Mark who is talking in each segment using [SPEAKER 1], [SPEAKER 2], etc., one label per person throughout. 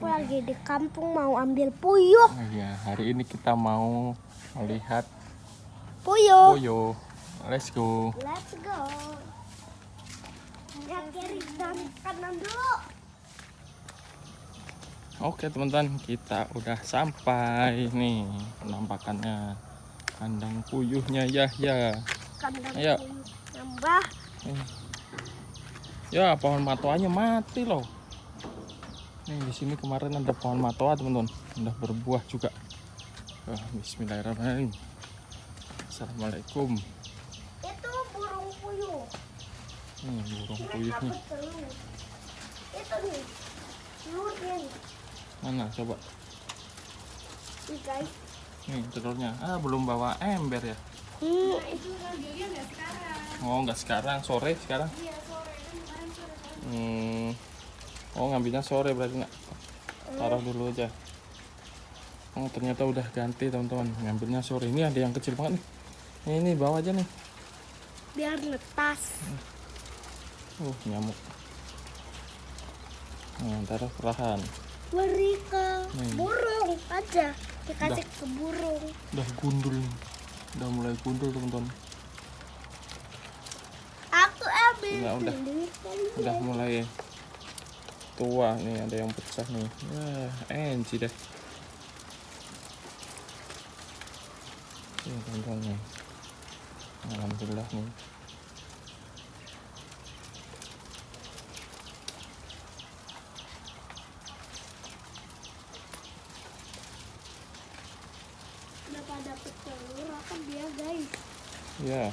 [SPEAKER 1] Aku lagi di kampung mau ambil puyuh.
[SPEAKER 2] Iya, hari ini kita mau melihat
[SPEAKER 1] Puyuh.
[SPEAKER 2] puyuh. Let's go.
[SPEAKER 1] Let's go. Lihat kiri dan kanan dulu.
[SPEAKER 2] Oke teman-teman, kita udah sampai nih penampakannya kandang puyuhnya Yahya.
[SPEAKER 1] Kandang
[SPEAKER 2] Ayo.
[SPEAKER 1] puyuh nambah.
[SPEAKER 2] Ya, pohon matoanya mati loh. Nih di sini kemarin ada pohon matoa teman-teman, udah berbuah juga. Bismillahirrahmanirrahim. Assalamualaikum.
[SPEAKER 1] Itu burung puyuh.
[SPEAKER 2] Burung
[SPEAKER 1] Mereka
[SPEAKER 2] puyuhnya.
[SPEAKER 1] bertelur. Itu nih telurnya nih.
[SPEAKER 2] Mana coba?
[SPEAKER 1] Nih guys.
[SPEAKER 2] Nih telurnya. Belum bawa ember ya?
[SPEAKER 1] Itu
[SPEAKER 3] ngambilnya nggak sekarang.
[SPEAKER 2] Oh, nggak sekarang, sore sekarang.
[SPEAKER 3] Iya sore kan kemarin sore.
[SPEAKER 2] Oh, ngambilnya sore berarti nak. Taruh dulu aja. Oh, ternyata udah ganti teman-teman. Ngambilnya sore. Ini ada yang kecil banget nih. Ini bawa aja nih.
[SPEAKER 1] biar netas.
[SPEAKER 2] Nyamuk. Taruh perlahan.
[SPEAKER 1] Beri ke burung aja. Dikasih
[SPEAKER 2] Udah.
[SPEAKER 1] ke burung.
[SPEAKER 2] Udah gundul. Udah mulai gundul teman-teman.
[SPEAKER 1] Aku ambil.
[SPEAKER 2] Nah, udah mulai tua nih, ada yang pecah nih. Enci deh. Teman-teman nih. Alhamdulillah nih.
[SPEAKER 1] Udah pada telur apa dia guys?
[SPEAKER 2] Ya.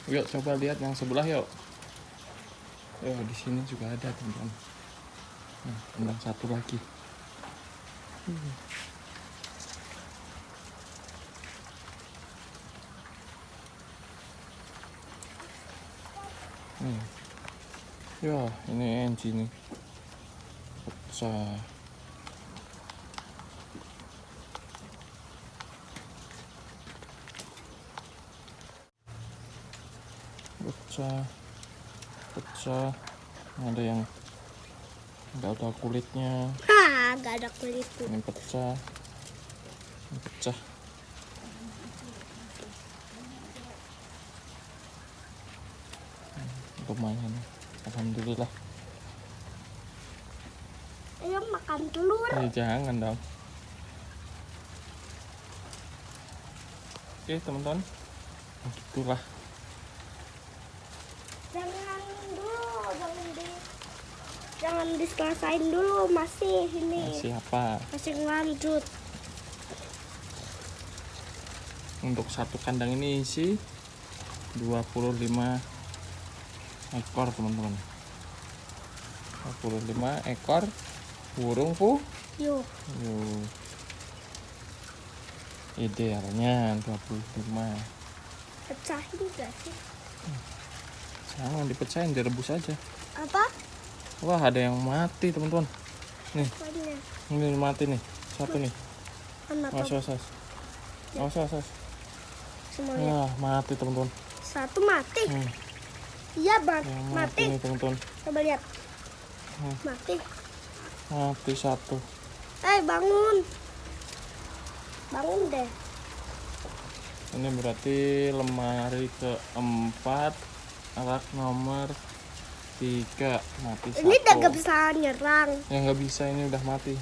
[SPEAKER 2] Yuk coba lihat yang sebelah yuk. Di sini juga ada teman-teman. Kandang satu lagi. Ya, ini enci nih. Pecah. Pecah. Ada yang nggak ada kulitnya.
[SPEAKER 1] Nggak ada kulit tuh.
[SPEAKER 2] Ini pecah. Lumayan. Alhamdulillah.
[SPEAKER 1] Ayo makan telur.
[SPEAKER 2] Jangan dong. Oke teman-teman, gitulah.
[SPEAKER 1] Jangan diselesain dulu, masih ini.
[SPEAKER 2] Siapa?
[SPEAKER 1] Masih lanjut.
[SPEAKER 2] Untuk satu kandang ini isi 25 ekor teman-teman. 25 ekor burung
[SPEAKER 1] Yuk.
[SPEAKER 2] Idealnya 25.
[SPEAKER 1] Pecahin gak sih?
[SPEAKER 2] Jangan dipecahin, direbus aja.
[SPEAKER 1] Apa?
[SPEAKER 2] Wah, ada yang mati teman-teman. Nih,
[SPEAKER 1] Apanya?
[SPEAKER 2] ini mati nih. Satu nih.
[SPEAKER 1] Mana tuh?
[SPEAKER 2] Awas.
[SPEAKER 1] Semuanya.
[SPEAKER 2] Mati teman-teman.
[SPEAKER 1] Satu mati. Iya bang,
[SPEAKER 2] Yang
[SPEAKER 1] mati.
[SPEAKER 2] nih teman-teman.
[SPEAKER 1] Coba lihat. Mati.
[SPEAKER 2] Mati satu.
[SPEAKER 1] Bangun. Bangun deh.
[SPEAKER 2] Ini berarti lemari keempat, alat nomor 3 mati satu.
[SPEAKER 1] Ini udah gak bisa nyerang.
[SPEAKER 2] Ya nggak bisa, ini udah mati.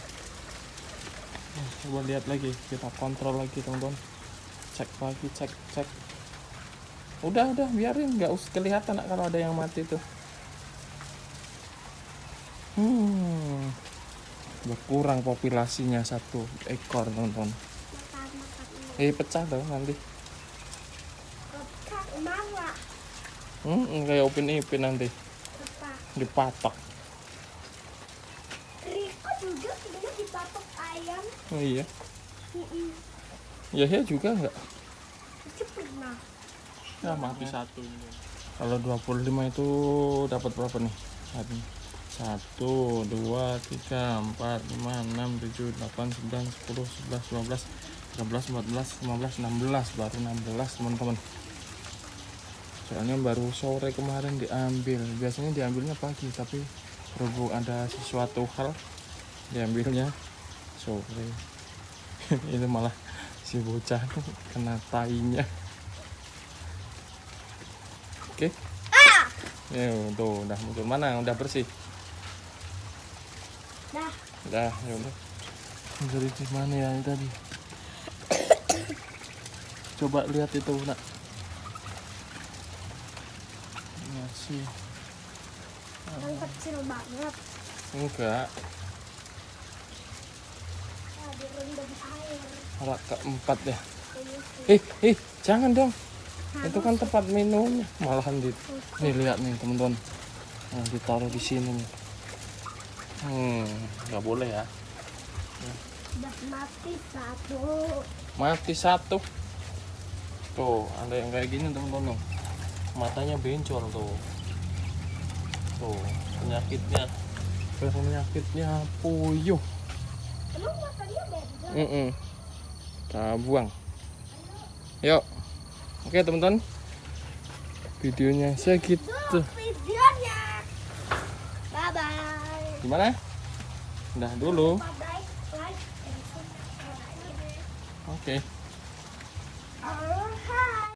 [SPEAKER 2] Coba lihat lagi, kita kontrol lagi teman-teman. Cek lagi, cek. Udah biarin, nggak usah kelihatan kalau ada yang mati tuh. Berkurang populasinya 1 ekor teman-teman.
[SPEAKER 1] Makan.
[SPEAKER 2] Pecah dong nanti.
[SPEAKER 1] Pecah mana?
[SPEAKER 2] Kayak Upin nanti
[SPEAKER 1] Apa?
[SPEAKER 2] dipatok.
[SPEAKER 1] Riko juga sebenarnya dipatok ayam.
[SPEAKER 2] Oh iya. Ya juga nggak.
[SPEAKER 1] Itu pernah.
[SPEAKER 2] Ya mati satu. Kalau 25 itu dapat berapa nih? 1, 2, 3, 4, 5, 6, 7, 8, 9, 10, 11, 12, 13, 14, 15, 16. Baru 16 teman-teman. Soalnya baru sore kemarin diambil. Biasanya diambilnya pagi, tapi berhubung ada sesuatu hal diambilnya sore. Ini malah si bocah kena tainya. Oke. Ya, tuh udah muncul. Mana? Udah bersih.
[SPEAKER 1] Dah.
[SPEAKER 2] Udah, ya udah. Dari mana ya ini tadi? Coba lihat itu, Nak. Masih.
[SPEAKER 1] Yang kecil banget.
[SPEAKER 2] Enggak.
[SPEAKER 1] Nah, direndam air.
[SPEAKER 2] Alat keempat ya. Jangan dong. Itu kan tempat minumnya. Malahan nih lihat nih teman-teman. Nah, ditaruh di sini nih. Nggak boleh ya.
[SPEAKER 1] Udah mati satu.
[SPEAKER 2] Mati satu. Tuh, ada yang kayak gini teman-teman. Matanya bencol tuh. Tuh, penyakitnya puyuh.
[SPEAKER 1] Emang matanya beda?
[SPEAKER 2] Kita buang. Yuk. Oke teman-teman. Videonya segitu.
[SPEAKER 1] Videonya. Bye-bye.
[SPEAKER 2] Gimana? Udah dulu.
[SPEAKER 1] Bye-bye. Like and subscribe.
[SPEAKER 2] Oke.
[SPEAKER 1] Oh, hi.